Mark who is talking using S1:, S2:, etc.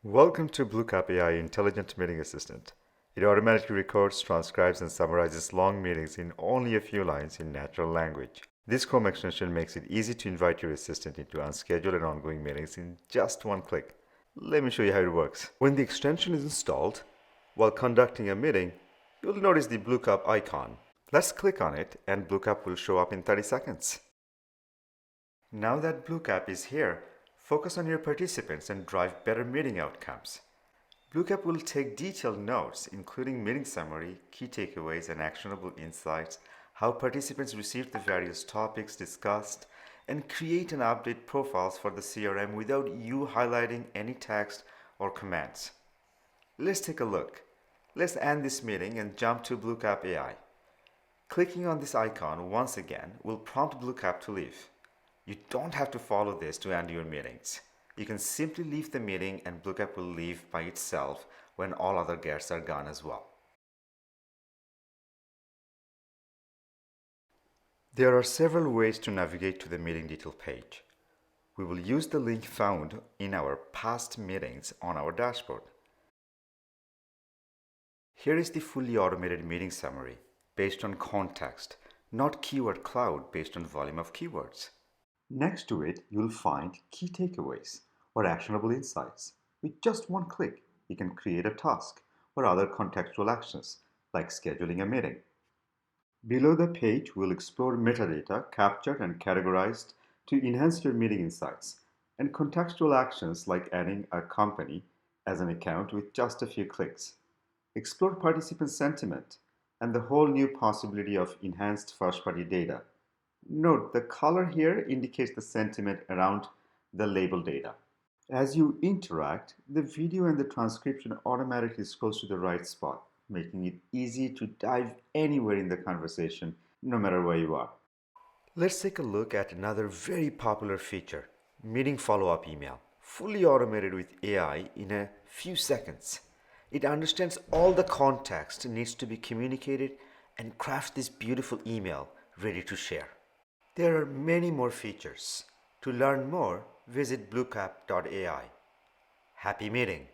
S1: Welcome to Bluecap.ai Intelligent Meeting Assistant. It automatically records, transcribes, and summarizes long meetings in only a few lines in natural language. This Chrome extension makes it easy to invite your assistant into unscheduled and ongoing meetings in just one click. Let me show you how it works. When the extension is installed, while conducting a meeting, you'll notice the Bluecap icon. Let's click on it and Bluecap will show up in 30 seconds. Now that Bluecap is here, focus on your participants and drive better meeting outcomes. Bluecap will take detailed notes, including meeting summary, key takeaways, and actionable insights, how participants received the various topics discussed, and create and update profiles for the CRM without you highlighting any text or commands. Let's take a look. Let's end this meeting and jump to Bluecap AI. Clicking on this icon once again will prompt Bluecap to leave. You don't have to follow this to end your meetings. You can simply leave the meeting and Bluecap will leave by itself when all other guests are gone as well. There are several ways to navigate to the meeting detail page. We will use the link found in our past meetings on our dashboard. Here is the fully automated meeting summary based on context, not keyword cloud based on volume of keywords. Next to it, you'll find key takeaways or actionable insights. With just one click, you can create a task or other contextual actions like scheduling a meeting. Below the page, we'll explore metadata captured and categorized to enhance your meeting insights and contextual actions like adding a company as an account with just a few clicks. Explore participant sentiment and the whole new possibility of enhanced first-party data. Note, the color here indicates the sentiment around the label data. As you interact, the video and the transcription automatically scrolls to the right spot, making it easy to dive anywhere in the conversation, no matter where you are. Let's take a look at another very popular feature, meeting follow-up email, fully automated with AI in a few seconds. It understands all the context needs to be communicated and crafts this beautiful email ready to share. There are many more features. To learn more, visit Bluecap.ai. Happy meeting!